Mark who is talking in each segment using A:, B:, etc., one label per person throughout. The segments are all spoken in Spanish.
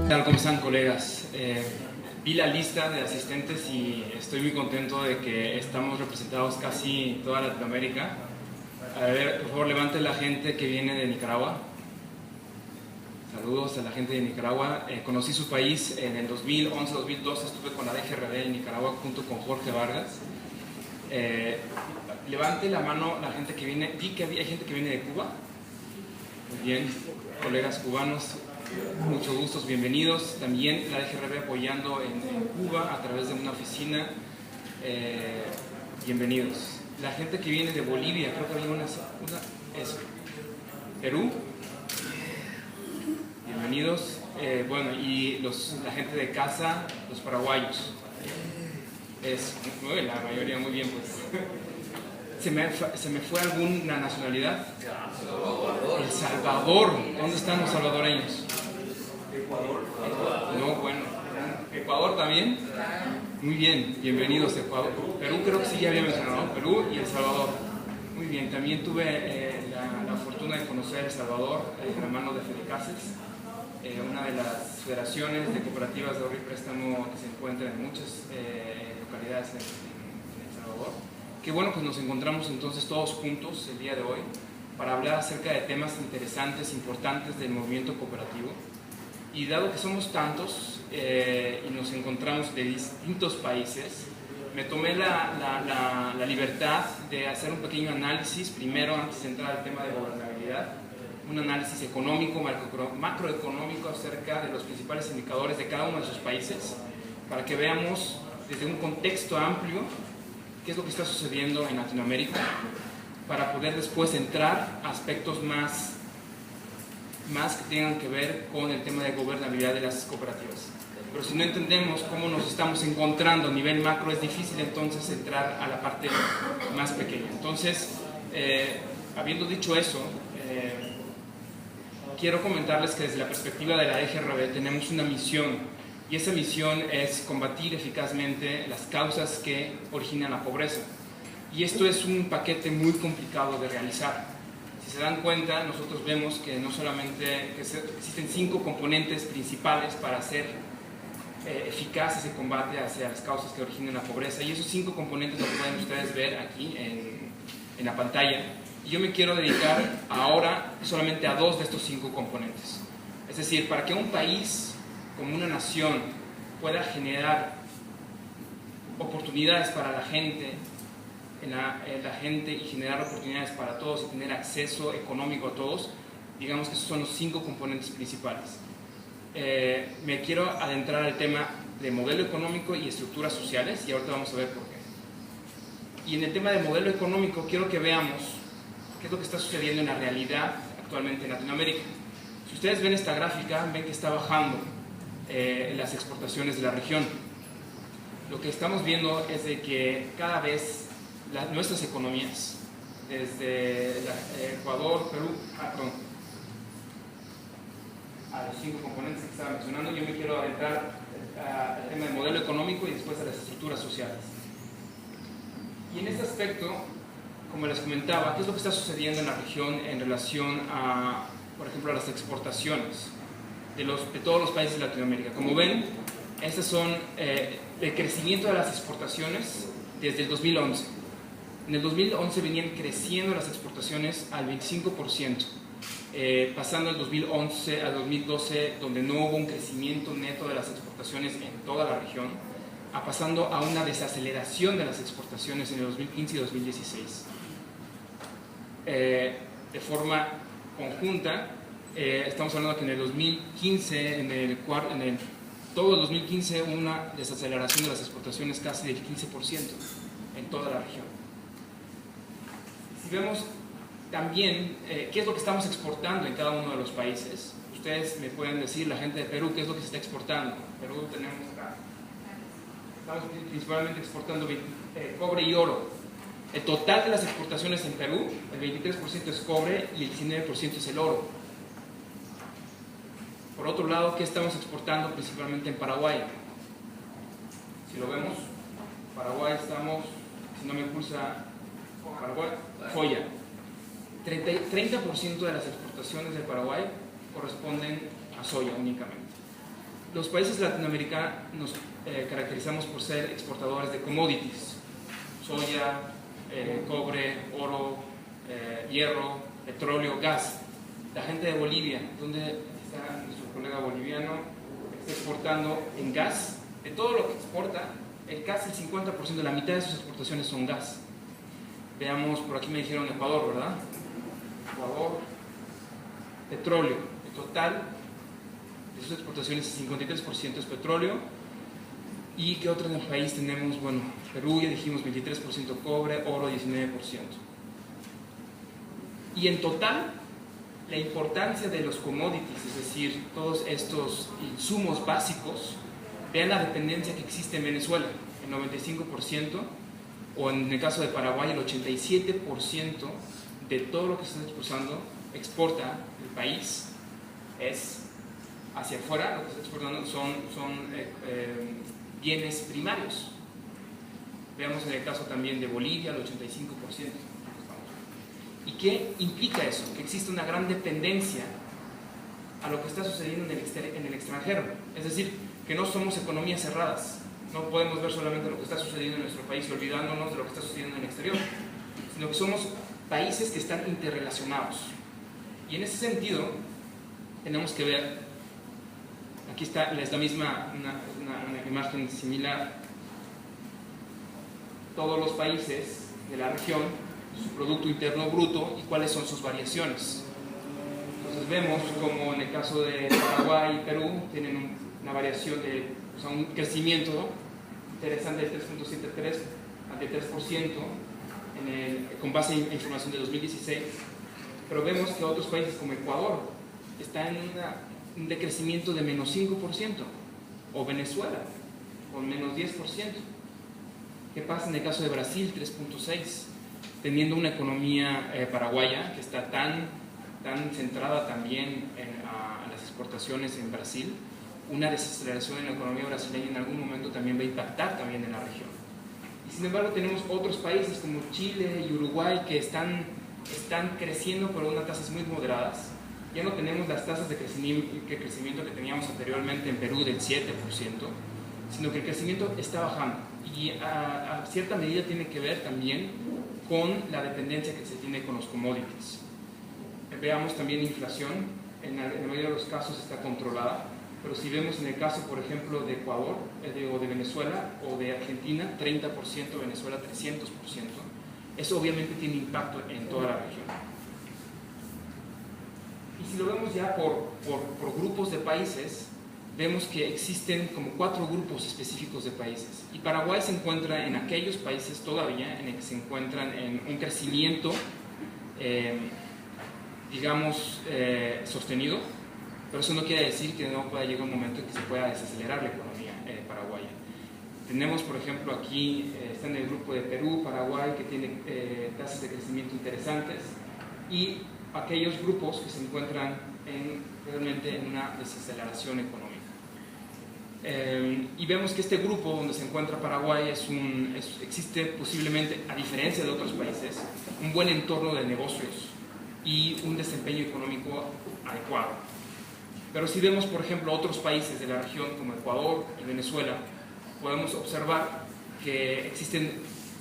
A: ¿Qué tal? ¿Cómo están, colegas? Vi la lista de asistentes y estoy muy contento de que estamos representados casi toda Latinoamérica. A ver, por favor, levante la gente que viene de Nicaragua. Saludos a la gente de Nicaragua. Conocí su país en el 2011-2012, estuve con la DGRB en Nicaragua junto con Jorge Vargas. Levante la mano la gente que viene. Vi que hay gente que viene de Cuba. Muy bien, colegas cubanos, muchos gustos, bienvenidos. También la DGRB apoyando en Cuba a través de una oficina. Bienvenidos. La gente que viene de Bolivia, creo que había una eso. Perú. Bienvenidos. Bueno, y la gente de casa, los paraguayos. La mayoría muy bien, pues. ¿Se me fue alguna nacionalidad? El Salvador. ¿Dónde están los salvadoreños? Ecuador. No, bueno. ¿Ecuador también? Muy bien, bienvenidos a Ecuador. Perú creo que sí ya había mencionado, Perú y El Salvador. Muy bien, también tuve la fortuna de conocer El Salvador de la mano de Fedecases, una de las federaciones de cooperativas de ahorro y préstamo que se encuentran en muchas localidades en El Salvador. Qué bueno que nos encontramos entonces todos juntos el día de hoy para hablar acerca de temas interesantes, importantes del movimiento cooperativo. Y dado que somos tantos y nos encontramos de distintos países, me tomé la libertad de hacer un pequeño análisis, primero antes de entrar al tema de gobernabilidad, un análisis económico, macroeconómico acerca de los principales indicadores de cada uno de sus países, para que veamos desde un contexto amplio qué es lo que está sucediendo en Latinoamérica, para poder después entrar a aspectos más que tengan que ver con el tema de gobernabilidad de las cooperativas. Pero si no entendemos cómo nos estamos encontrando a nivel macro, es difícil entonces entrar a la parte más pequeña. Entonces, habiendo dicho eso, quiero comentarles que desde la perspectiva de la DGRB tenemos una misión, y esa misión es combatir eficazmente las causas que originan la pobreza. Y esto es un paquete muy complicado de realizar. Si se dan cuenta, nosotros vemos que no solamente existen 5 componentes principales para hacer eficaz ese combate hacia las causas que originan la pobreza, y esos 5 componentes lo pueden ustedes ver aquí en la pantalla. Y yo me quiero dedicar ahora solamente a 2 de estos 5 componentes. Es decir, para que un país como una nación pueda generar oportunidades para la gente, y generar oportunidades para todos y tener acceso económico a todos, digamos que esos son los 5 componentes principales. Me quiero adentrar al tema de modelo económico y estructuras sociales, y ahorita vamos a ver por qué. Y en el tema de modelo económico quiero que veamos qué es lo que está sucediendo en la realidad actualmente en Latinoamérica. Si ustedes ven esta gráfica, ven que está bajando las exportaciones de la región. Lo que estamos viendo es de que cada vez nuestras economías, desde Ecuador, Perú, a los 5 componentes que estaba mencionando, yo me quiero adentrar al tema del modelo económico y después a las estructuras sociales. Y en este aspecto, como les comentaba, ¿qué es lo que está sucediendo en la región en relación a, por ejemplo, a las exportaciones de todos los países de Latinoamérica? Como ven, estas son el crecimiento de las exportaciones desde el 2011. En el 2011 venían creciendo las exportaciones al 25%, pasando del 2011 al 2012, donde no hubo un crecimiento neto de las exportaciones en toda la región, pasando a una desaceleración de las exportaciones en el 2015 y 2016. De forma conjunta, estamos hablando que en el 2015, todo el 2015 hubo una desaceleración de las exportaciones casi del 15% en toda la región. Si vemos también qué es lo que estamos exportando en cada uno de los países, ustedes me pueden decir, la gente de Perú, qué es lo que se está exportando. Perú tenemos acá, estamos principalmente exportando cobre y oro. El total de las exportaciones en Perú, el 23% es cobre y el 19% es el oro. Por otro lado, ¿qué estamos exportando principalmente en Paraguay? Si lo vemos, Paraguay estamos, si no me impulsa Paraguay, joya. 30% de las exportaciones de Paraguay corresponden a soya únicamente. Los países latinoamericanos nos caracterizamos por ser exportadores de commodities, soya, cobre, oro, hierro, petróleo, gas. La gente de Bolivia, donde está nuestro colega boliviano, está exportando en gas, de todo lo que exporta, casi el 50%, la mitad de sus exportaciones son gas. Veamos, por aquí me dijeron Ecuador, ¿verdad? Ecuador, petróleo. El total de sus exportaciones, el 53% es petróleo. ¿Y qué otro en el país tenemos? Bueno, Perú, ya dijimos 23% cobre, oro 19%. Y en total, la importancia de los commodities, es decir, todos estos insumos básicos, vean la dependencia que existe en Venezuela, el 95%, o en el caso de Paraguay, el 87% de todo lo que se está exporta el país es hacia afuera. Lo que se está exportando son bienes primarios. Veamos en el caso también de Bolivia, el 85%. ¿Y qué implica eso? Que existe una gran dependencia a lo que está sucediendo en el extranjero. Es decir, que no somos economías cerradas. No podemos ver solamente lo que está sucediendo en nuestro país y olvidándonos de lo que está sucediendo en el exterior, sino que somos países que están interrelacionados. Y en ese sentido, tenemos que ver, aquí está, es la misma, una imagen similar, todos los países de la región, su Producto Interno Bruto y cuáles son sus variaciones. Entonces vemos como en el caso de Paraguay y Perú tienen una variación de, o sea, un crecimiento interesante del 3.73 ante 3% con base en información de 2016, pero vemos que otros países como Ecuador están en un decrecimiento de menos 5%, o Venezuela con menos 10%. ¿Qué pasa en el caso de Brasil? 3.6%, teniendo una economía paraguaya que está tan centrada también en las exportaciones en Brasil. Una desaceleración en la economía brasileña en algún momento también va a impactar también en la región. Y sin embargo tenemos otros países como Chile y Uruguay que están creciendo pero a unas tasas muy moderadas. Ya no tenemos las tasas de crecimiento que teníamos anteriormente en Perú del 7%, sino que el crecimiento está bajando. Y a cierta medida tiene que ver también con la dependencia que se tiene con los commodities. Veamos también inflación, en la mayoría de los casos está controlada. Pero si vemos en el caso, por ejemplo, de Ecuador, o de Venezuela o de Argentina, 30%, Venezuela 300%, eso obviamente tiene impacto en toda la región. Y si lo vemos ya por grupos de países, vemos que existen como 4 grupos específicos de países. Y Paraguay se encuentra en aquellos países todavía en el que se encuentran en un crecimiento, digamos, sostenido. Pero eso no quiere decir que no pueda llegar un momento en que se pueda desacelerar la economía paraguaya. Tenemos, por ejemplo, aquí, está en el grupo de Perú, Paraguay, que tiene tasas de crecimiento interesantes, y aquellos grupos que se encuentran realmente en una desaceleración económica. Y vemos que este grupo donde se encuentra Paraguay existe posiblemente, a diferencia de otros países, un buen entorno de negocios y un desempeño económico adecuado. Pero si vemos, por ejemplo, otros países de la región como Ecuador y Venezuela, podemos observar que existen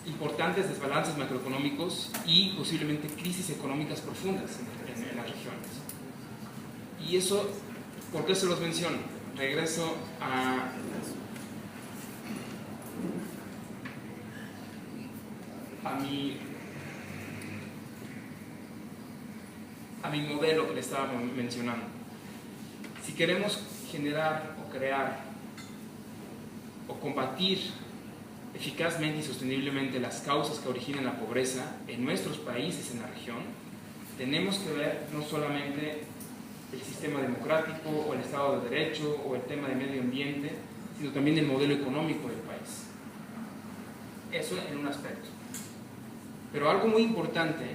A: importantes desbalances macroeconómicos y posiblemente crisis económicas profundas en las regiones. Y eso, ¿por qué se los menciono? Regreso a mi modelo que le estaba mencionando. Si queremos generar o crear o combatir eficazmente y sosteniblemente las causas que originan la pobreza en nuestros países en la región, tenemos que ver no solamente el sistema democrático o el Estado de Derecho o el tema de medio ambiente, sino también el modelo económico del país. Eso en un aspecto. Pero algo muy importante,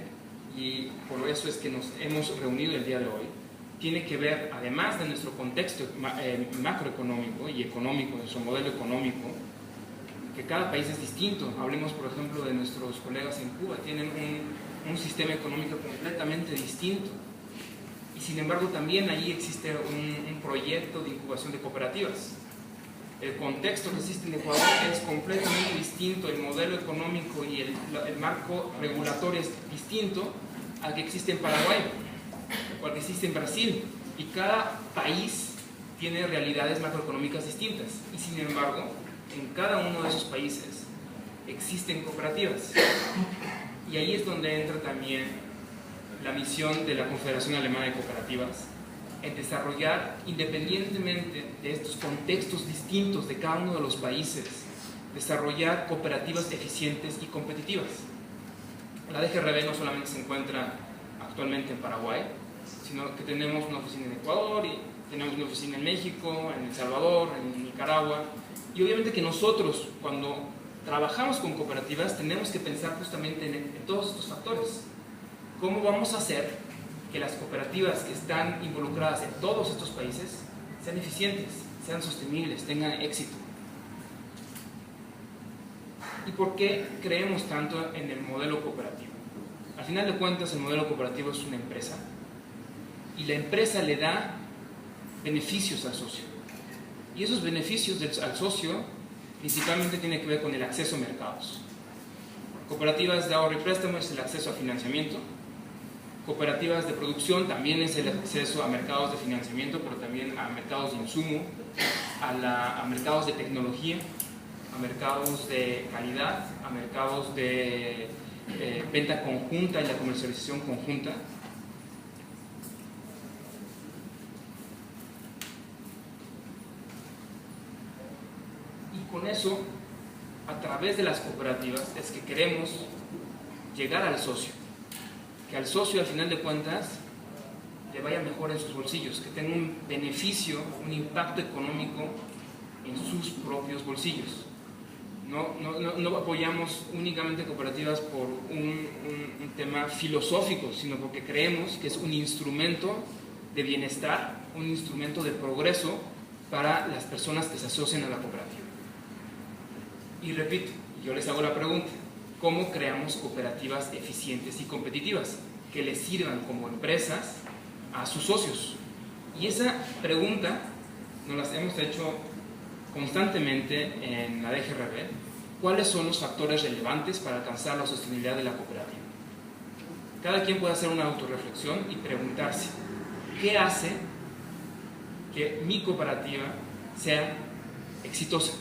A: y por eso es que nos hemos reunido el día de hoy, tiene que ver, además de nuestro contexto macroeconómico y económico, nuestro modelo económico, que cada país es distinto. Hablemos, por ejemplo, de nuestros colegas en Cuba, tienen un sistema económico completamente distinto. Y Y sin embargo también allí existe un proyecto de incubación de cooperativas. El contexto que existe en Ecuador es completamente distinto, el modelo económico y el marco regulatorio es distinto al que existe en Paraguay o al que existe en Brasil. Y cada país tiene realidades macroeconómicas distintas. Y sin embargo, en cada uno de esos países existen cooperativas. Y ahí es donde entra también la misión de la Confederación Alemana de Cooperativas, en desarrollar, independientemente de estos contextos distintos de cada uno de los países, desarrollar cooperativas eficientes y competitivas. La DGRB no solamente se encuentra actualmente en Paraguay, sino que tenemos una oficina en Ecuador, y tenemos una oficina en México, en El Salvador, en Nicaragua, y obviamente que nosotros, cuando trabajamos con cooperativas, tenemos que pensar justamente en todos estos factores. ¿Cómo vamos a hacer que las cooperativas que están involucradas en todos estos países sean eficientes, sean sostenibles, tengan éxito? ¿Y por qué creemos tanto en el modelo cooperativo? Al final de cuentas, el modelo cooperativo es una empresa y la empresa le da beneficios al socio. Y esos beneficios al socio principalmente tienen que ver con el acceso a mercados. Cooperativas de ahorro y préstamo es el acceso a financiamiento. Cooperativas de producción también es el acceso a mercados de financiamiento, pero también a mercados de insumo, a mercados de tecnología, a mercados de calidad, a mercados de venta conjunta y la comercialización conjunta. Y con eso, a través de las cooperativas, es que queremos llegar al socio. Que al socio, al final de cuentas, le vaya mejor en sus bolsillos, que tenga un beneficio, un impacto económico en sus propios bolsillos. No apoyamos únicamente cooperativas por un tema filosófico, sino porque creemos que es un instrumento de bienestar, un instrumento de progreso para las personas que se asocian a la cooperativa. Y repito, yo les hago la pregunta: ¿cómo creamos cooperativas eficientes y competitivas que les sirvan como empresas a sus socios? Y esa pregunta nos la hemos hecho constantemente en la DGRB. ¿Cuáles son los factores relevantes para alcanzar la sostenibilidad de la cooperativa? Cada quien puede hacer una autorreflexión y preguntarse: ¿qué hace que mi cooperativa sea exitosa?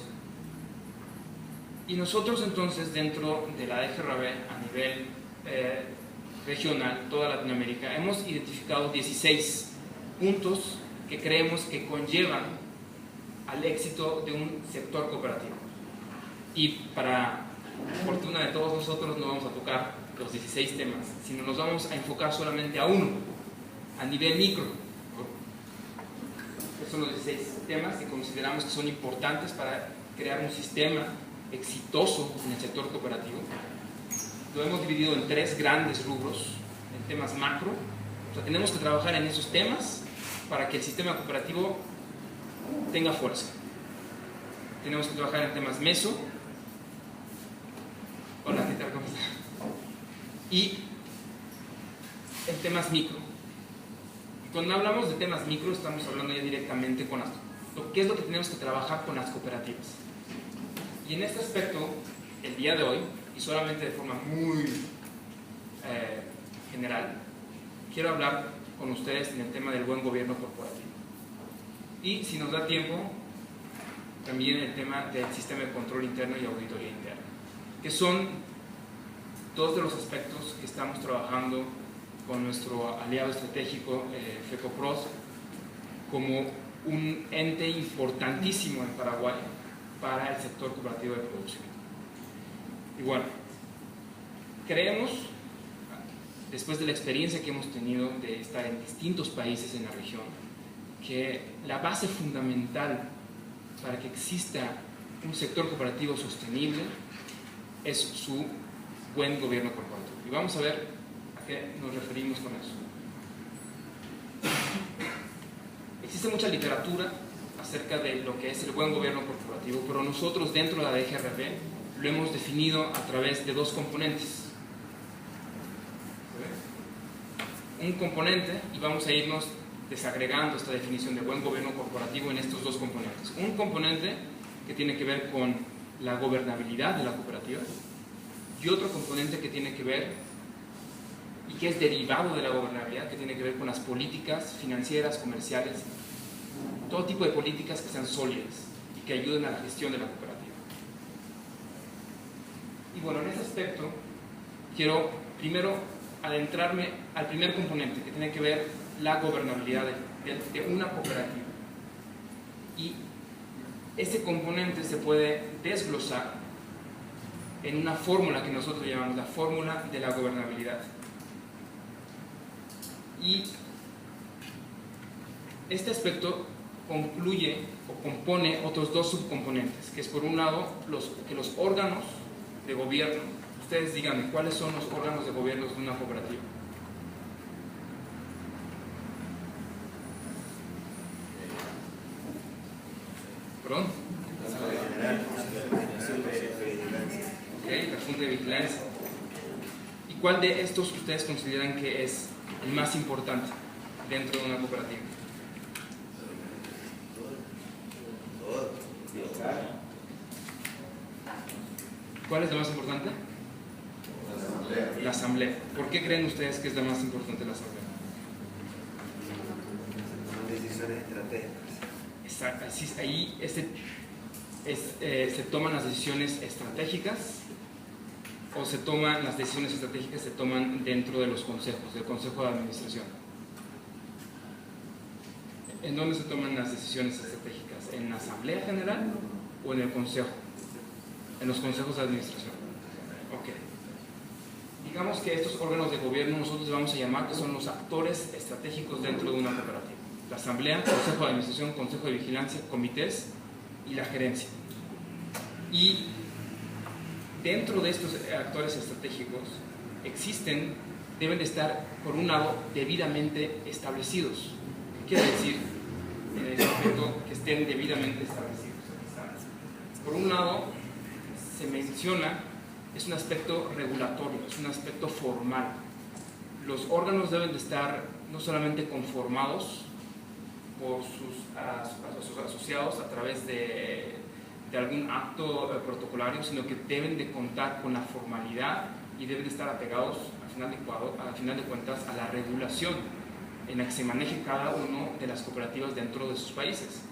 A: Y nosotros entonces, dentro de la DGRB a nivel regional, toda Latinoamérica, hemos identificado 16 puntos que creemos que conllevan al éxito de un sector cooperativo. Y para fortuna de todos nosotros no vamos a tocar los 16 temas, sino nos vamos a enfocar solamente a uno, a nivel micro. Estos son los 16 temas que consideramos que son importantes para crear un sistema exitoso en el sector cooperativo. Lo hemos dividido en 3 grandes rubros, en temas macro. O sea, tenemos que trabajar en esos temas para que el sistema cooperativo tenga fuerza. Tenemos que trabajar en temas meso. Hola, ¿qué tal? ¿Cómo está? Y en temas micro. Y cuando hablamos de temas micro, estamos hablando ya directamente con qué es lo que tenemos que trabajar con las cooperativas. Y en este aspecto, el día de hoy, y solamente de forma muy general, quiero hablar con ustedes en el tema del buen gobierno corporativo. Y si nos da tiempo, también el tema del sistema de control interno y auditoría interna, que son dos de los aspectos que estamos trabajando con nuestro aliado estratégico, FECOPROS, como un ente importantísimo en Paraguay para el sector cooperativo de producción. Y bueno, creemos, después de la experiencia que hemos tenido de estar en distintos países en la región, que la base fundamental para que exista un sector cooperativo sostenible es su buen gobierno corporativo. Y vamos a ver a qué nos referimos con eso. Existe mucha literatura acerca de lo que es el buen gobierno corporativo, pero nosotros dentro de la DGRB lo hemos definido a través de 2 componentes. un componente y vamos a irnos desagregando esta definición de buen gobierno corporativo en estos dos componentes. Un componente que tiene que ver con la gobernabilidad de la cooperativa y otro componente que tiene que ver y que es derivado de la gobernabilidad, que tiene que ver con las políticas financieras, comerciales, todo tipo de políticas que sean sólidas y que ayuden a la gestión de la cooperativa. Y bueno, en ese aspecto quiero primero adentrarme al primer componente que tiene que ver la gobernabilidad de una cooperativa. Y este componente se puede desglosar en una fórmula que nosotros llamamos la fórmula de la gobernabilidad. Y este aspecto concluye o compone otros dos subcomponentes, que es por un lado que los órganos de gobierno, ustedes díganme cuáles son los órganos de gobierno de una cooperativa. ¿Perdón? Ok, la Junta de Vigilancia. ¿Y cuál de estos ustedes consideran que es el más importante dentro de una cooperativa? ¿Cuál es la más importante? La asamblea. ¿Por qué creen ustedes que es la más importante la asamblea?
B: Son decisiones estratégicas.
A: Exacto. Ahí se toman las decisiones estratégicas, o se toman las decisiones estratégicas se toman dentro de los consejos, del consejo de administración. ¿En dónde se toman las decisiones estratégicas? ¿En la asamblea general o en el consejo? En los consejos de administración. Ok. Digamos que estos órganos de gobierno nosotros les vamos a llamar que son los actores estratégicos dentro de una cooperativa. La asamblea, consejo de administración, consejo de vigilancia, comités y la gerencia. Y dentro de estos actores estratégicos deben de estar, por un lado, debidamente establecidos. ¿Qué quiere decir en el aspecto que estén debidamente establecidos? Por un lado, se menciona, es un aspecto regulatorio, es un aspecto formal. Los órganos deben de estar no solamente conformados por sus asociados a través de algún acto protocolario, sino que deben de contar con la formalidad y deben de estar apegados, al final de cuentas, a la regulación en la que se maneje cada uno de las cooperativas dentro de sus países.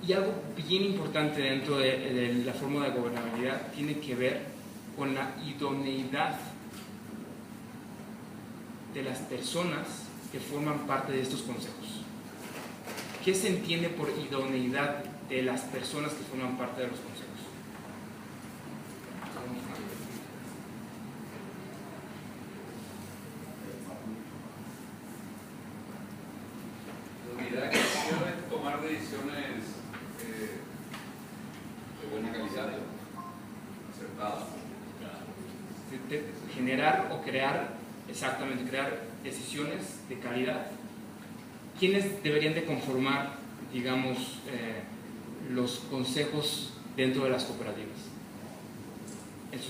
A: Y algo bien importante dentro de la fórmula de gobernabilidad tiene que ver con la idoneidad de las personas que forman parte de estos consejos. ¿Qué se entiende por idoneidad de las personas que forman parte de los consejos?
C: Idoneidad que debe tomar decisiones de buena calidad, acertadas.
A: Generar o crear, exactamente, crear decisiones de calidad. ¿Quiénes deberían de conformar, digamos, los consejos dentro de las cooperativas?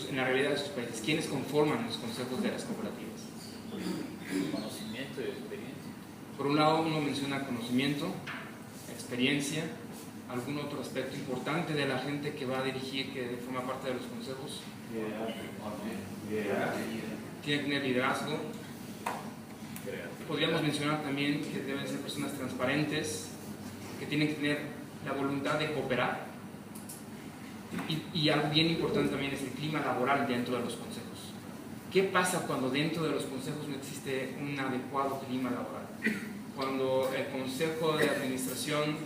A: En la realidad de sus países, ¿quiénes conforman los consejos de las cooperativas?
D: Conocimiento y experiencia.
A: Por un lado, uno menciona conocimiento, experiencia, algún otro aspecto importante de la gente que va a dirigir, que forma parte de los consejos. Tiene que tener liderazgo. Podríamos mencionar también que deben ser personas transparentes, que tienen que tener la voluntad de cooperar. Y algo bien importante también es el clima laboral dentro de los consejos. ¿Qué pasa cuando dentro de los consejos no existe un adecuado clima laboral? Cuando el consejo de administración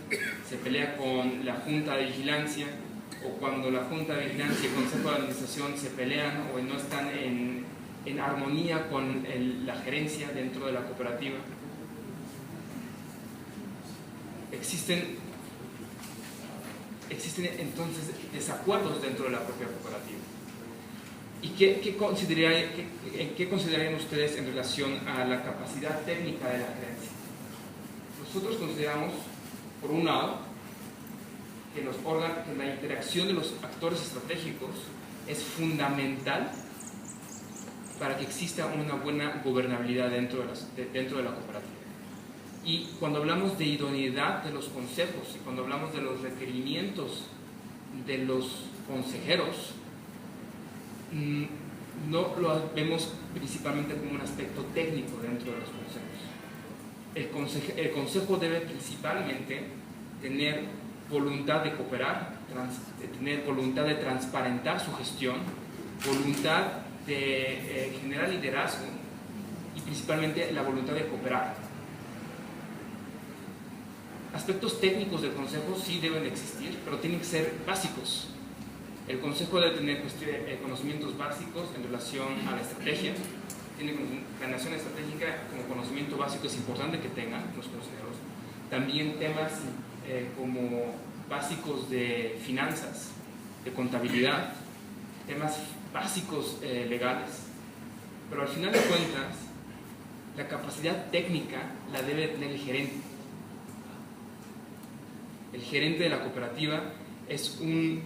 A: se pelea con la junta de vigilancia, o cuando la junta de vigilancia y el consejo de administración se pelean o no están en armonía con la gerencia dentro de la cooperativa. Existen entonces desacuerdos dentro de la propia cooperativa. ¿Y qué considerarían ustedes en relación a la capacidad técnica de la gerencia? Nosotros consideramos, por un lado, que la interacción de los actores estratégicos es fundamental para que exista una buena gobernabilidad dentro de la cooperativa. Y cuando hablamos de idoneidad de los consejos y cuando hablamos de los requerimientos de los consejeros, no lo vemos principalmente como un aspecto técnico dentro de los consejos. El consejo debe principalmente tener voluntad de cooperar, tener voluntad de transparentar su gestión, voluntad de generar liderazgo y principalmente la voluntad de cooperar. Aspectos técnicos del consejo sí deben existir, pero tienen que ser básicos. El consejo debe tener conocimientos básicos en relación a la estrategia. Planeación estratégica como conocimiento básico es importante que tengan los consejeros. También temas como básicos de finanzas, de contabilidad, temas básicos legales. Pero al final de cuentas, la capacidad técnica la debe tener el gerente. El gerente de la cooperativa es un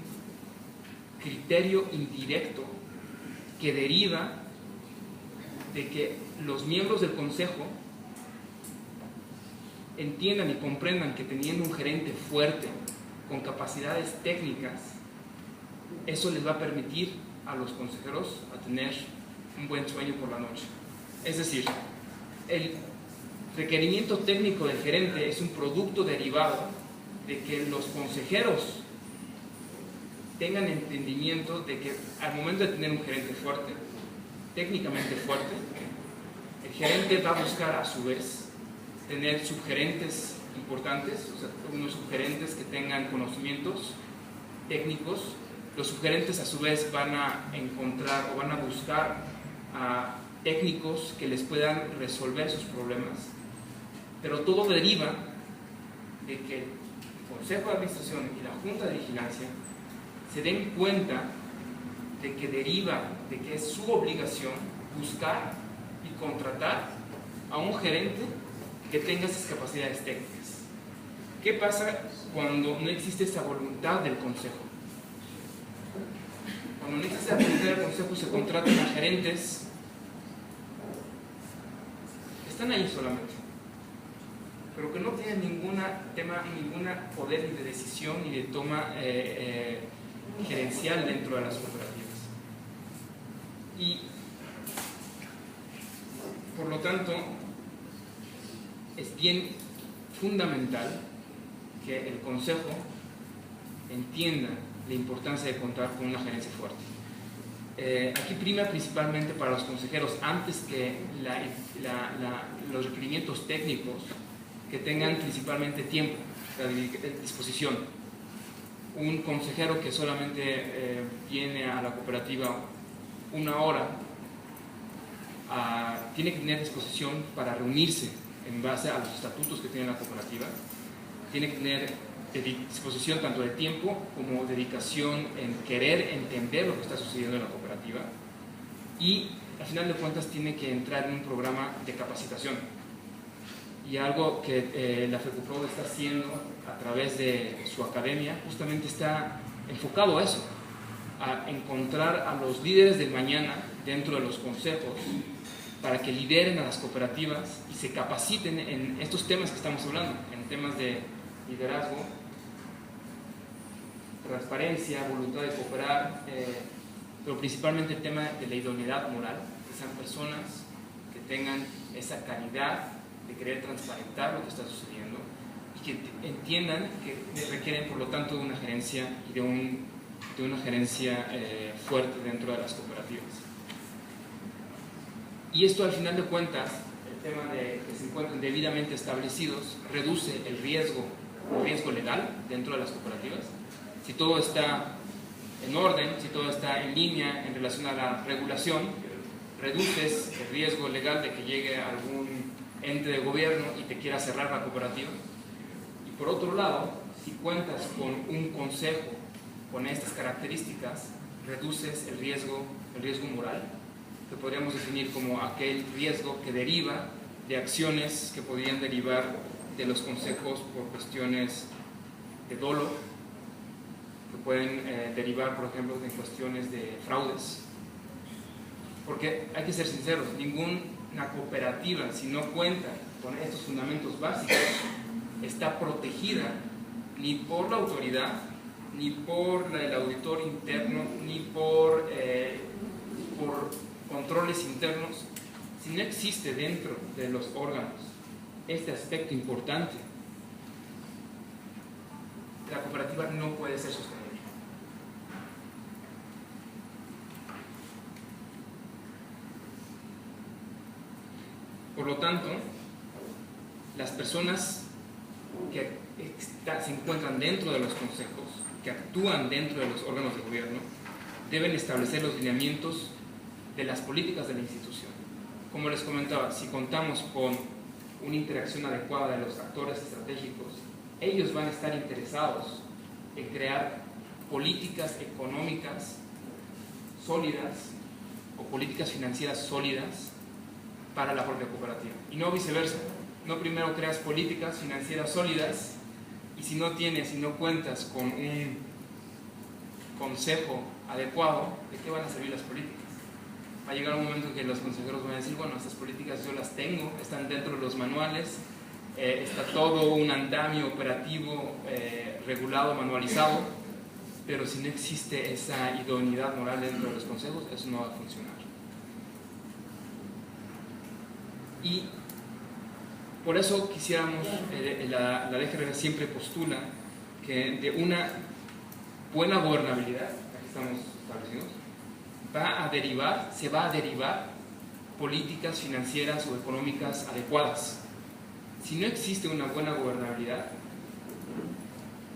A: criterio indirecto que deriva de que los miembros del consejo entiendan y comprendan que teniendo un gerente fuerte, con capacidades técnicas, eso les va a permitir a los consejeros a tener un buen sueño por la noche. Es decir, el requerimiento técnico del gerente es un producto derivado de que los consejeros tengan entendimiento de que al momento de tener un gerente fuerte, técnicamente fuerte, el gerente va a buscar a su vez tener subgerentes importantes, o sea, unos subgerentes que tengan conocimientos técnicos. Los subgerentes a su vez van a encontrar o van a buscar a técnicos que les puedan resolver sus problemas, pero todo deriva de que el Consejo de Administración y la Junta de Vigilancia se den cuenta de que deriva, de que es su obligación buscar y contratar a un gerente que tenga esas capacidades técnicas. ¿Qué pasa cuando no existe esa voluntad del Consejo? Cuando no existe esa voluntad del Consejo, se contratan a gerentes que están ahí solamente, pero que no tienen ningún poder ni de decisión ni de toma gerencial dentro de las cooperativas. Y por lo tanto es bien fundamental que el Consejo entienda la importancia de contar con una gerencia fuerte. Aquí prima principalmente para los consejeros, antes que los requerimientos técnicos, que tengan principalmente tiempo, la disposición. Un consejero que solamente viene a la cooperativa una hora, tiene que tener disposición para reunirse en base a los estatutos que tiene la cooperativa, tiene que tener disposición tanto de tiempo como dedicación en querer entender lo que está sucediendo en la cooperativa, y al final de cuentas tiene que entrar en un programa de capacitación. Y algo que la FECUPROD está haciendo a través de su academia justamente está enfocado a eso, a encontrar a los líderes del mañana dentro de los consejos para que lideren a las cooperativas y se capaciten en estos temas que estamos hablando, en temas de liderazgo, transparencia, voluntad de cooperar, pero principalmente el tema de la idoneidad moral, que sean personas que tengan esa calidad de querer transparentar lo que está sucediendo y que entiendan que requieren por lo tanto de una gerencia y de una gerencia fuerte dentro de las cooperativas. Y esto al final de cuentas, el tema de que se encuentren debidamente establecidos, reduce el riesgo legal dentro de las cooperativas. Si todo está en orden, si todo está en línea en relación a la regulación, reduces el riesgo legal de que llegue algún ente de gobierno y te quiera cerrar la cooperativa. Y por otro lado, si cuentas con un consejo con estas características, reduces el riesgo moral, que podríamos definir como aquel riesgo que deriva de acciones que podrían derivar de los consejos por cuestiones de dolo, que pueden derivar, por ejemplo, de cuestiones de fraudes. Porque hay que ser sinceros, ninguna cooperativa, si no cuenta con estos fundamentos básicos, está protegida ni por la autoridad, ni por el auditor interno, ni por controles internos. Si no existe dentro de los órganos este aspecto importante, la cooperativa no puede ser sostenible. Por lo tanto, las personas que se encuentran dentro de los consejos, que actúan dentro de los órganos de gobierno, deben establecer los lineamientos de las políticas de la institución. Como les comentaba, si contamos con una interacción adecuada de los actores estratégicos, ellos van a estar interesados en crear políticas económicas sólidas o políticas financieras sólidas para la propia cooperativa, y no viceversa. No primero creas políticas financieras sólidas y si no cuentas con un consejo adecuado, ¿de qué van a servir las políticas? Va a llegar un momento en que los consejeros van a decir, bueno, estas políticas yo las tengo, están dentro de los manuales, está todo un andamio operativo regulado, manualizado, pero si no existe esa idoneidad moral dentro de los consejos, eso no va a funcionar. Y por eso quisiéramos, la DGRB siempre postula que de una buena gobernabilidad, aquí estamos establecidos, se va a derivar políticas financieras o económicas adecuadas. Si no existe una buena gobernabilidad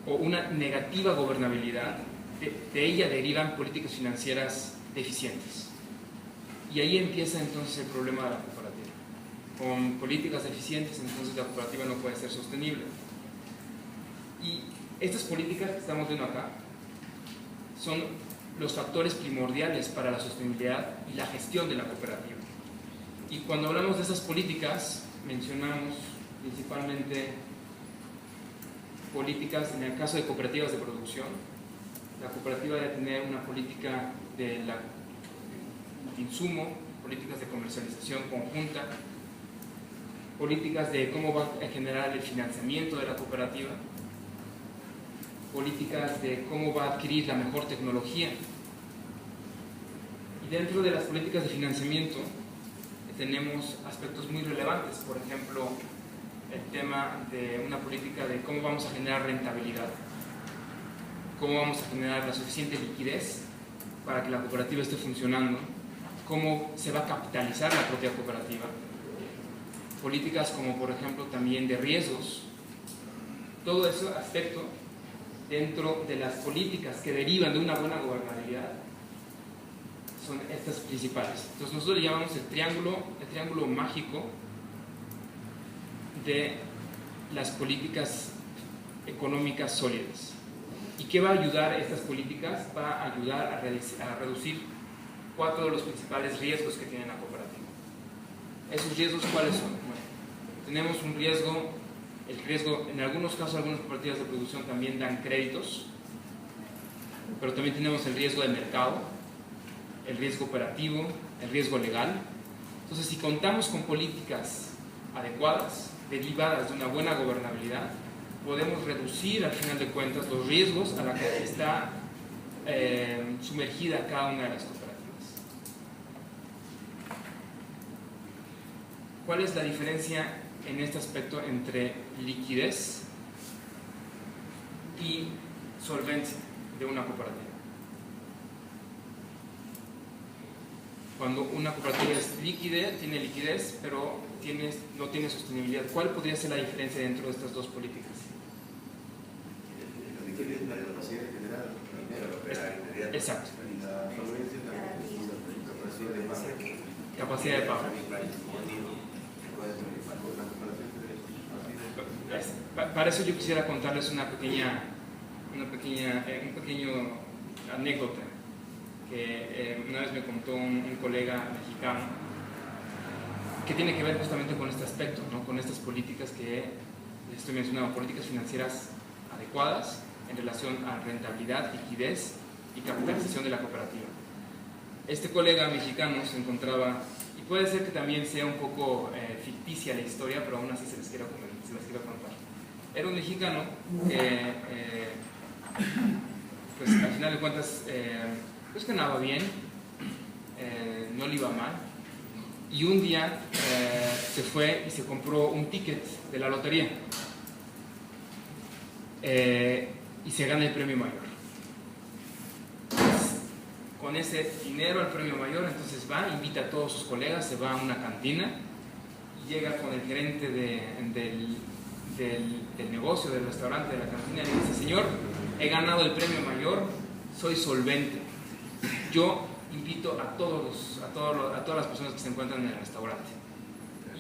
A: o una negativa gobernabilidad, de ella derivan políticas financieras deficientes. Y ahí empieza entonces el problema de la cooperativa. Con políticas deficientes, entonces la cooperativa no puede ser sostenible. Y estas políticas que estamos viendo acá son los factores primordiales para la sostenibilidad y la gestión de la cooperativa. Y cuando hablamos de esas políticas, mencionamos principalmente políticas, en el caso de cooperativas de producción, la cooperativa debe tener una política de insumo, políticas de comercialización conjunta, políticas de cómo va a generar el financiamiento de la cooperativa, políticas de cómo va a adquirir la mejor tecnología. Y dentro de las políticas de financiamiento tenemos aspectos muy relevantes, por ejemplo, el tema de una política de cómo vamos a generar rentabilidad, cómo vamos a generar la suficiente liquidez para que la cooperativa esté funcionando, cómo se va a capitalizar la propia cooperativa, políticas como por ejemplo también de riesgos. Todo ese aspecto dentro de las políticas que derivan de una buena gobernabilidad son estas principales. Entonces nosotros le llamamos el triángulo mágico de las políticas económicas sólidas. ¿Y qué va a ayudar estas políticas? Va a ayudar a reducir 4 de los principales riesgos que tiene la cooperativa. ¿Esos riesgos cuáles son? Bueno, tenemos un riesgo, en algunos casos algunas cooperativas de producción también dan créditos, pero también tenemos el riesgo de mercado, el riesgo operativo, el riesgo legal. Entonces, si contamos con políticas adecuadas, derivadas de una buena gobernabilidad, podemos reducir al final de cuentas los riesgos a la que está sumergida cada una de las cooperativas. ¿Cuál es la diferencia en este aspecto entre liquidez y solvencia de una cooperativa? Cuando una cooperativa es líquida, tiene liquidez, pero no tiene sostenibilidad, ¿cuál podría ser la diferencia dentro de estas dos políticas?
B: La liquidez es la capacidad de generar dinero, operar inmediato.
A: Exacto.
B: Y la solvencia es la capacidad de pago.
A: Capacidad de pago. Para eso yo quisiera contarles un pequeño anécdota que una vez me contó un colega mexicano, que tiene que ver justamente con este aspecto, ¿no? Con estas políticas que les estoy mencionando, políticas financieras adecuadas en relación a rentabilidad, liquidez y capitalización de la cooperativa. este colega mexicano se encontraba, y puede ser que también sea un poco ficticia la historia, pero aún así se les quiero contar. Era un mexicano que, pues al final de cuentas, pues ganaba bien, no le iba mal, y un día se fue y se compró un ticket de la lotería y se gana el premio mayor. Con ese dinero, el premio mayor, entonces va, invita a todos sus colegas, se va a una cantina y llega con el gerente del negocio, del restaurante, de la cantina, y le dice: señor, he ganado el premio mayor, soy solvente, yo invito a todas las personas que se encuentran en el restaurante,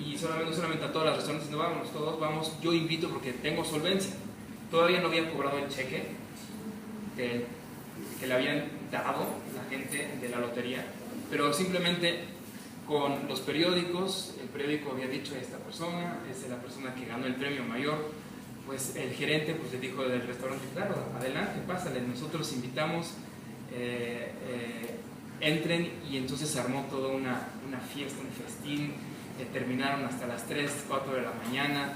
A: y no solamente a todas las restaurantes, sino vámonos todos, vamos, yo invito porque tengo solvencia. Todavía no había cobrado el cheque que le habían dado la gente de la lotería, pero simplemente con los periódicos, el periódico había dicho: esta persona es la persona que ganó el premio mayor. Pues el gerente pues le dijo del restaurante: claro, adelante, pásale, nosotros invitamos, entren. Y entonces se armó toda una fiesta, un festín, terminaron hasta las 3, 4 de la mañana.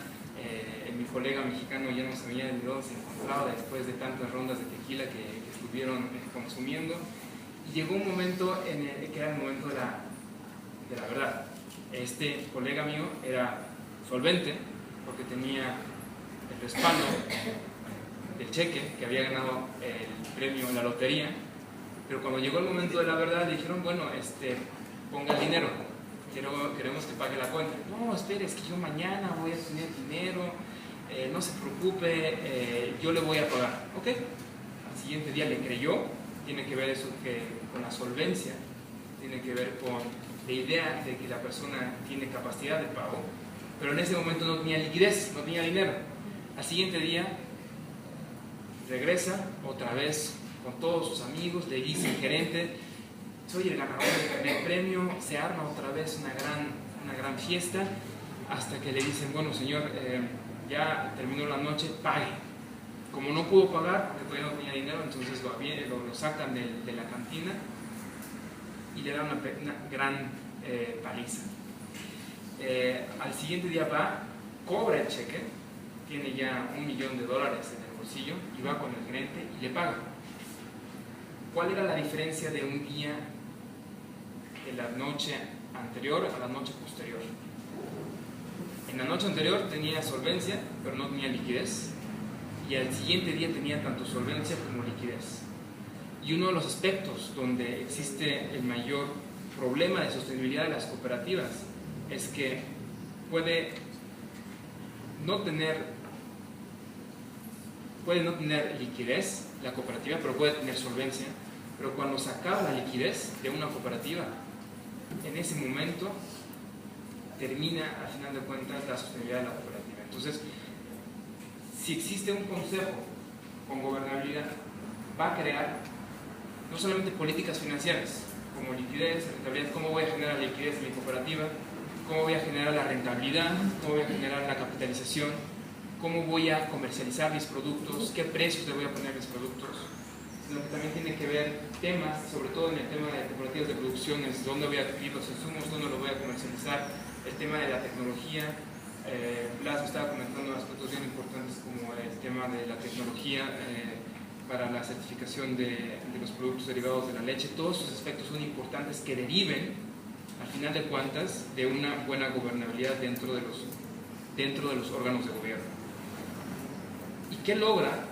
A: Mi colega mexicano ya no sabía de dónde se encontraba después de tantas rondas de tequila que estuvieron consumiendo, y llegó un momento que era el momento de la verdad. Este colega mío era solvente porque tenía el respaldo del cheque, que había ganado el premio en la lotería, pero cuando llegó el momento de la verdad le dijeron: bueno, ponga el dinero, queremos que pague la cuenta. No, espere, es que yo mañana voy a tener dinero, no se preocupe, yo le voy a pagar. Ok, al siguiente día le creyó. Tiene que ver eso con la solvencia, tiene que ver con la idea de que la persona tiene capacidad de pago, pero en ese momento no tenía liquidez, no tenía dinero. Al siguiente día regresa otra vez con todos sus amigos, le dice el gerente: soy el ganador del premio. Se arma otra vez una gran fiesta, hasta que le dicen: bueno, señor, ya terminó la noche, pague. Como no pudo pagar, porque todavía no tenía dinero, entonces lo sacan de la cantina y le dan una gran paliza. Al siguiente día va, cobra el cheque, tiene ya $1 millón en el bolsillo, y va con el gerente y le paga. ¿Cuál era la diferencia de un día, de la noche anterior a la noche posterior? En la noche anterior tenía solvencia, pero no tenía liquidez, y al siguiente día tenía tanto solvencia como liquidez. Y uno de los aspectos donde existe el mayor problema de sostenibilidad de las cooperativas es que puede no tener liquidez la cooperativa, pero puede tener solvencia. Pero cuando se acaba la liquidez de una cooperativa, en ese momento termina, al final de cuentas, la sostenibilidad de la cooperativa. Entonces, si existe un consejo con gobernabilidad, va a crear no solamente políticas financieras como liquidez, rentabilidad, cómo voy a generar la liquidez de mi cooperativa, cómo voy a generar la rentabilidad, cómo voy a generar la capitalización, cómo voy a comercializar mis productos, qué precios le voy a poner a mis productos, sino que también tiene que ver temas, sobre todo en el tema de cooperativas de producciones, dónde voy a adquirir los insumos, dónde lo voy a comercializar, el tema de la tecnología. Blas me estaba comentando aspectos bien importantes como el tema de la tecnología para la certificación de los productos derivados de la leche. Todos esos aspectos son importantes que deriven, al final de cuentas, de una buena gobernabilidad dentro de los órganos de gobierno. ¿Y qué logra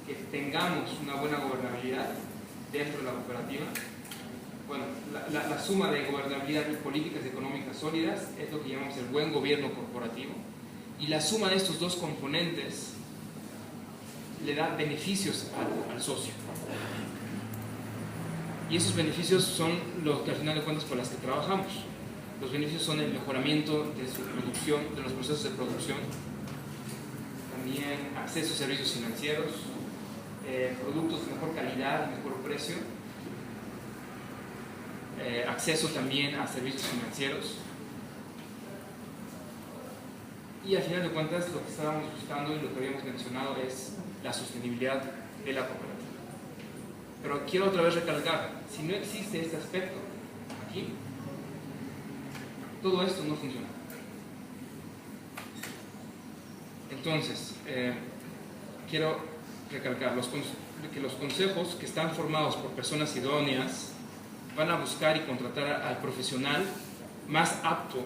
A: que tengamos una buena gobernabilidad dentro de la cooperativa? Bueno, la suma de gobernabilidad y políticas económicas sólidas es lo que llamamos el buen gobierno corporativo, y la suma de estos dos componentes le da beneficios al socio, y esos beneficios son los que al final de cuentas por las que trabajamos. Los beneficios son el mejoramiento de su producción, de los procesos de producción, también acceso a servicios financieros, productos de mejor calidad, mejor precio, acceso también a servicios financieros, y al final de cuentas lo que estábamos buscando y lo que habíamos mencionado es la sostenibilidad de la cooperativa. Pero quiero otra vez recalcar, si no existe este aspecto aquí, todo esto no funciona. Entonces, quiero recalcar que los consejos que están formados por personas idóneas van a buscar y contratar al profesional más apto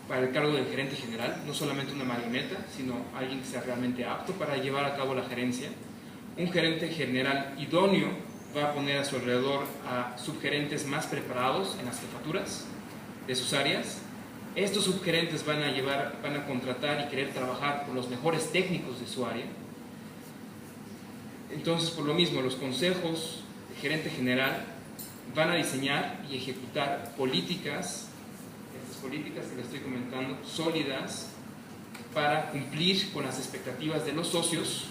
A: para el cargo del gerente general, no solamente una marioneta, sino alguien que sea realmente apto para llevar a cabo la gerencia. Un gerente general idóneo va a poner a su alrededor a subgerentes más preparados en las jefaturas de sus áreas. Estos subgerentes van a contratar y querer trabajar con los mejores técnicos de su área. Entonces, por lo mismo, los consejos de gerente general van a diseñar y ejecutar políticas, estas políticas que les estoy comentando, sólidas, para cumplir con las expectativas de los socios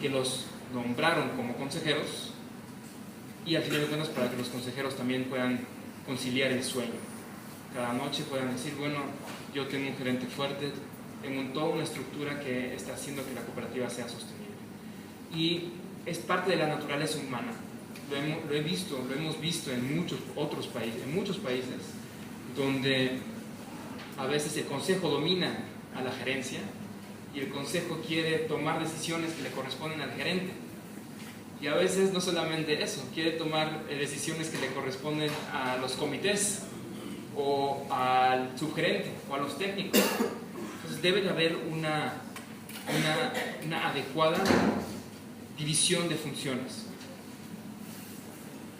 A: que los nombraron como consejeros, y al final de cuentas para que los consejeros también puedan conciliar el sueño. Cada noche puedan decir, bueno, yo tengo un gerente fuerte, tengo toda una estructura que está haciendo que la cooperativa sea sostenible. Y es parte de la naturaleza humana. Lo hemos visto en muchos países, donde a veces el consejo domina a la gerencia y el consejo quiere tomar decisiones que le corresponden al gerente. Y a veces no solamente eso, quiere tomar decisiones que le corresponden a los comités o al subgerente o a los técnicos. Entonces debe de haber una adecuada división de funciones.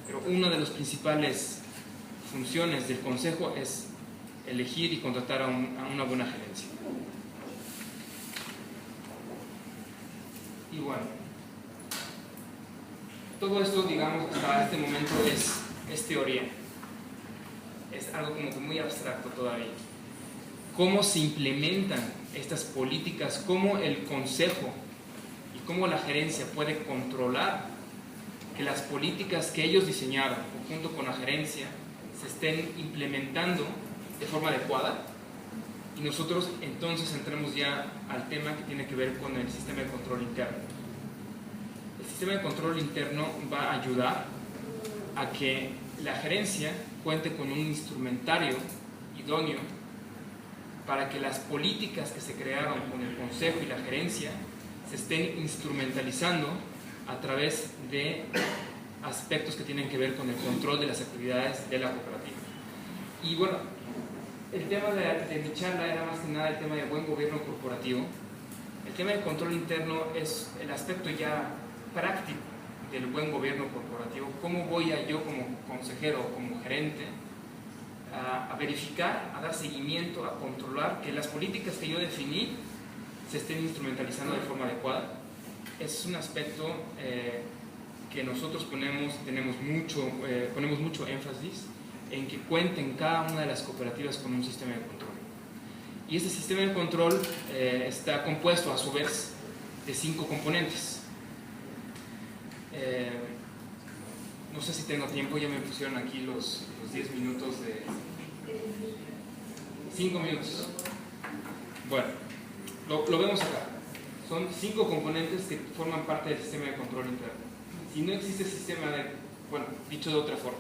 A: Pero una de las principales funciones del consejo es elegir y contratar a una buena gerencia. Y bueno, todo esto, digamos, hasta este momento es teoría. Es algo como que muy abstracto todavía. ¿Cómo se implementan estas políticas? ¿Cómo el consejo y cómo la gerencia puede controlar que las políticas que ellos diseñaron junto con la gerencia se estén implementando de forma adecuada? Y nosotros entonces entramos ya al tema que tiene que ver con el sistema de control interno. El sistema de control interno va a ayudar a que la gerencia cuente con un instrumentario idóneo para que las políticas que se crearon con el consejo y la gerencia se estén instrumentalizando a través de aspectos que tienen que ver con el control de las actividades de la cooperativa. Y bueno, el tema de mi charla era más que nada el tema de buen gobierno corporativo. El tema del control interno es el aspecto ya práctico del buen gobierno corporativo. ¿Cómo voy yo como consejero o como gerente a verificar, a dar seguimiento, a controlar que las políticas que yo definí se estén instrumentalizando de forma adecuada? Es un aspecto que nosotros ponemos mucho énfasis en que cuenten cada una de las cooperativas con un sistema de control. Y este sistema de control está compuesto a su vez de 5 componentes. No sé si tengo tiempo, ya me pusieron aquí los 10 minutos de... 5 minutos. Bueno, lo vemos acá. Son 5 componentes que forman parte del sistema de control interno. Si no existe sistema dicho de otra forma,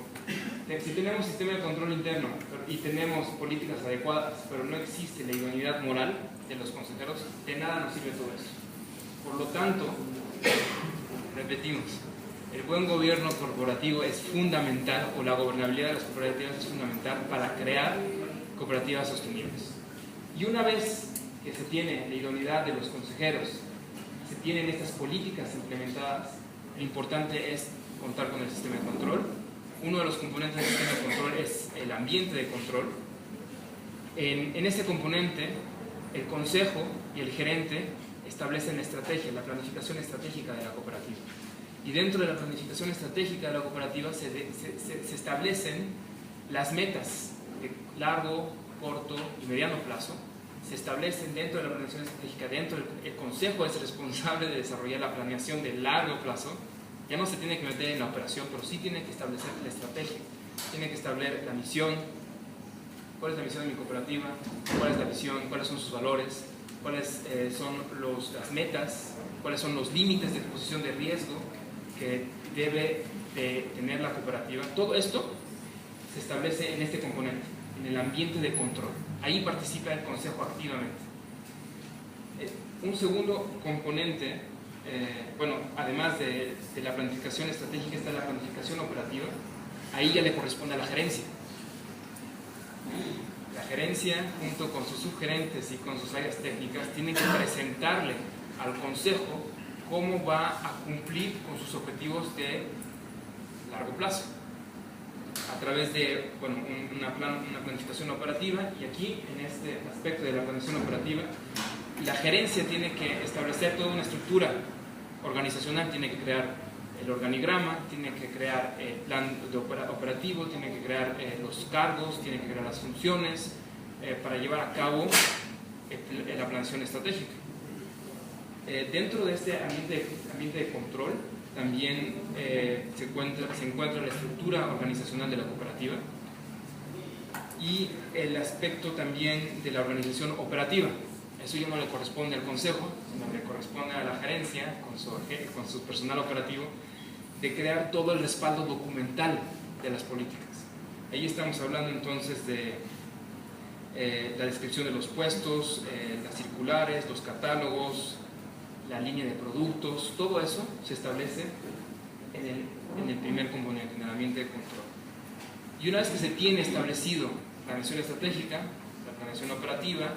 A: si tenemos sistema de control interno y tenemos políticas adecuadas, pero no existe la idoneidad moral de los consejeros, de nada nos sirve todo eso. Por lo tanto, repetimos, el buen gobierno corporativo es fundamental, o la gobernabilidad de las cooperativas es fundamental para crear cooperativas sostenibles. Y una vez que se tiene la idoneidad de los consejeros, se tienen estas políticas implementadas, lo importante es contar con el sistema de control. Uno de los componentes del sistema de control es el ambiente de control. En este componente, el consejo y el gerente establecen la estrategia, la planificación estratégica de la cooperativa. Y dentro de la planificación estratégica de la cooperativa se establecen las metas de largo, corto y mediano plazo. Se establecen dentro de la planeación estratégica, el consejo es responsable de desarrollar la planeación de largo plazo. Ya no se tiene que meter en la operación, pero sí tiene que establecer la estrategia, tiene que establecer la misión. ¿Cuál es la misión de mi cooperativa? ¿Cuál es la visión? ¿Cuáles son sus valores? ¿Cuáles son las metas? ¿Cuáles son los límites de exposición de riesgo? que debe de tener la cooperativa. Todo esto se establece en este componente, en el ambiente de control. Ahí participa el consejo activamente. Un segundo componente, bueno, además de la planificación estratégica, está la planificación operativa. Ahí ya le corresponde a la gerencia. La gerencia, junto con sus subgerentes y con sus áreas técnicas, tiene que presentarle al consejo cómo va a cumplir con sus objetivos de largo plazo a través de, bueno, una planificación operativa. Y aquí, en este aspecto de la planificación operativa, la gerencia tiene que establecer toda una estructura organizacional, tiene que crear el organigrama, tiene que crear el plan operativo, tiene que crear los cargos, tiene que crear las funciones para llevar a cabo la planeación estratégica. Dentro de este ambiente de control también se encuentra la estructura organizacional de la cooperativa y el aspecto también de la organización operativa. Eso ya no le corresponde al consejo, sino le corresponde a la gerencia con su personal operativo, de crear todo el respaldo documental de las políticas. Ahí estamos hablando entonces de la descripción de los puestos, las circulares, los catálogos, la línea de productos. Todo eso se establece en el primer componente, en el ambiente de control. Y una vez que se tiene establecido la planeación estratégica, la planeación operativa,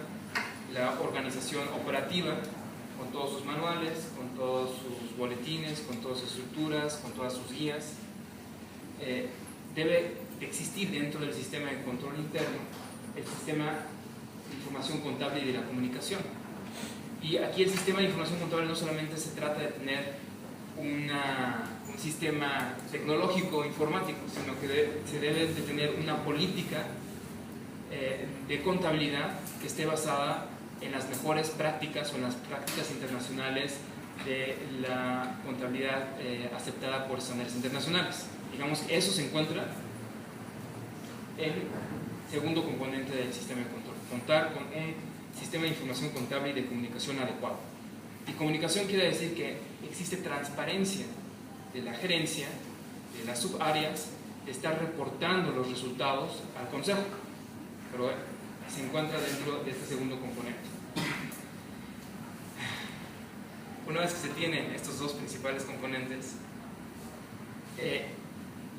A: la organización operativa, con todos sus manuales, con todos sus boletines, con todas sus estructuras, con todas sus guías, debe existir dentro del sistema de control interno el sistema de información contable y de la comunicación. Y aquí el sistema de información contable no solamente se trata de tener un sistema tecnológico informático, sino que se debe de tener una política de contabilidad que esté basada en las mejores prácticas o en las prácticas internacionales de la contabilidad aceptada por estándares internacionales. Digamos que eso se encuentra en el segundo componente del sistema de control: contar con un sistema de información contable y de comunicación adecuado. Y comunicación quiere decir que existe transparencia de la gerencia, de las subáreas, de estar reportando los resultados al consejo, pero se encuentra dentro de este segundo componente. Una vez que se tienen estos dos principales componentes,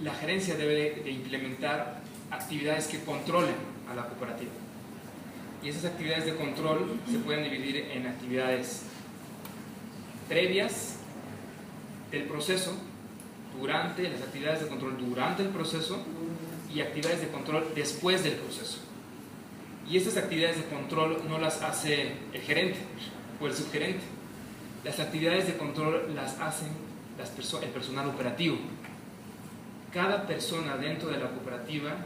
A: la gerencia debe de implementar actividades que controlen a la cooperativa. Y esas actividades de control se pueden dividir en actividades previas del proceso, las actividades de control durante el proceso y actividades de control después del proceso. Y estas actividades de control no las hace el gerente o el subgerente. Las actividades de control las hacen el personal operativo. Cada persona dentro de la cooperativa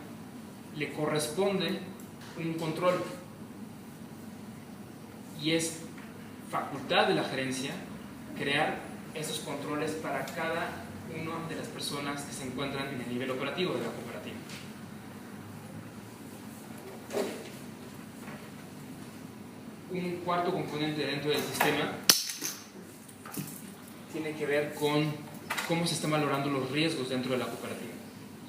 A: le corresponde un control y es facultad de la gerencia crear esos controles para cada una de las personas que se encuentran en el nivel operativo de la cooperativa. Un cuarto componente dentro del sistema tiene que ver con cómo se están valorando los riesgos dentro de la cooperativa.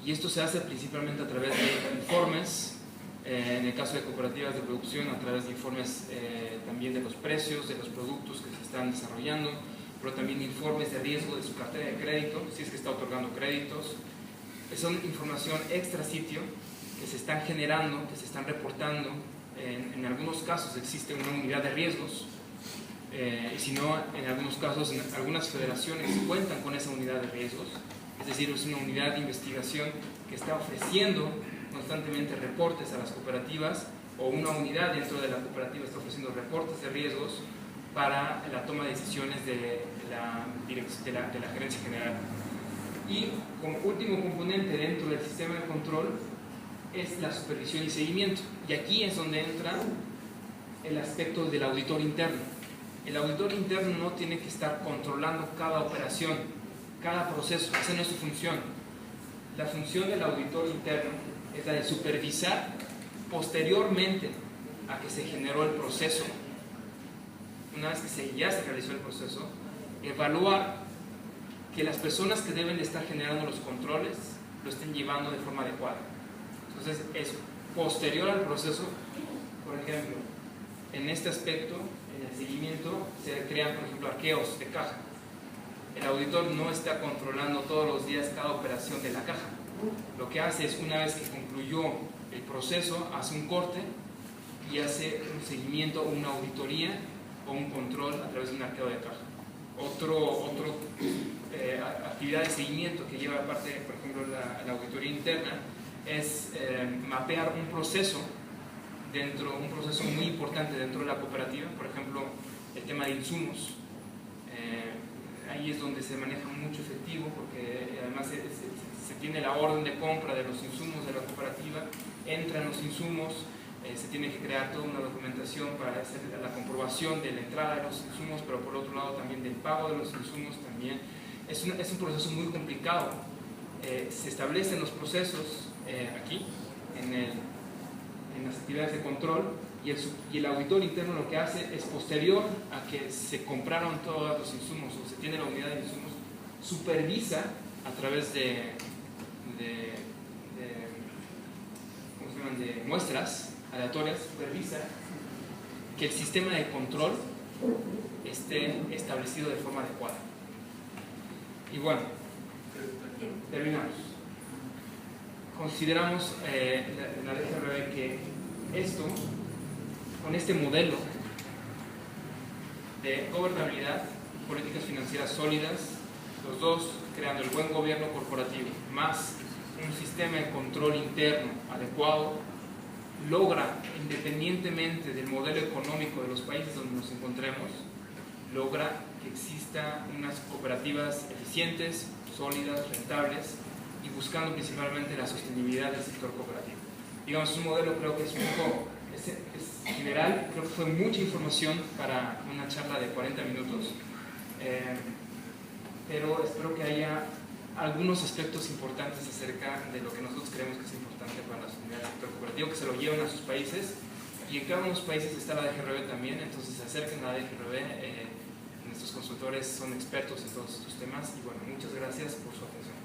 A: Y esto se hace principalmente a través de informes, en el caso de cooperativas de producción, a través de informes también de los precios, de los productos que se están desarrollando, pero también informes de riesgo de su cartera de crédito, si es que está otorgando créditos. Son información extra sitio que se están generando, que se están reportando. En algunos casos existe una unidad de riesgos, y si no, en algunos casos, en algunas federaciones cuentan con esa unidad de riesgos, es decir, es una unidad de investigación que está ofreciendo constantemente reportes a las cooperativas, o una unidad dentro de la cooperativa está ofreciendo reportes de riesgos para la toma de decisiones de la gerencia general. Y como último componente dentro del sistema de control es la supervisión y seguimiento. Y aquí es donde entra el aspecto del auditor interno. El auditor interno no tiene que estar controlando cada operación, cada proceso. Esa no es su función. La función del auditor interno es la de supervisar posteriormente a que se generó el proceso. Una vez que ya se realizó el proceso, evaluar que las personas que deben de estar generando los controles lo estén llevando de forma adecuada. Entonces es posterior al proceso. Por ejemplo, en este aspecto, en el seguimiento, se crean, por ejemplo, arqueos de caja. El auditor no está controlando todos los días cada operación de la caja. Lo que hace es, una vez que concluyó el proceso, hace un corte y hace un seguimiento o una auditoría o un control a través de un arqueo de caja. Actividad de seguimiento que lleva aparte, por ejemplo, la auditoría interna, es mapear un proceso muy importante dentro de la cooperativa. Por ejemplo, el tema de insumos. Ahí es donde se maneja mucho efectivo, porque además se tiene la orden de compra de los insumos de la cooperativa, entran los insumos, se tiene que crear toda una documentación para hacer la comprobación de la entrada de los insumos, pero por otro lado también del pago de los insumos también. Es un proceso muy complicado. Se establecen los procesos aquí, en las actividades de control, y el auditor interno lo que hace es, posterior a que se compraron todos los insumos o se tiene la unidad de insumos, supervisa a través de muestras aleatorias, supervisa que el sistema de control esté establecido de forma adecuada. Y bueno, terminamos. Consideramos en la DGRB que esto, con este modelo de gobernabilidad, políticas financieras sólidas, los dos creando el buen gobierno corporativo, más un sistema de control interno adecuado, logra, independientemente del modelo económico de los países donde nos encontremos, logra que existan unas cooperativas eficientes, sólidas, rentables, y buscando principalmente la sostenibilidad del sector cooperativo. Digamos, es un modelo, creo que es un poco es general, creo que fue mucha información para una charla de 40 minutos, pero espero que haya algunos aspectos importantes acerca de lo que nosotros creemos que es importante para la sostenibilidad del sector cooperativo, que se lo lleven a sus países, y en cada uno de los países está la DGRB también, entonces se acerquen a la DGRB. Nuestros consultores son expertos en todos estos temas, y bueno, muchas gracias por su atención.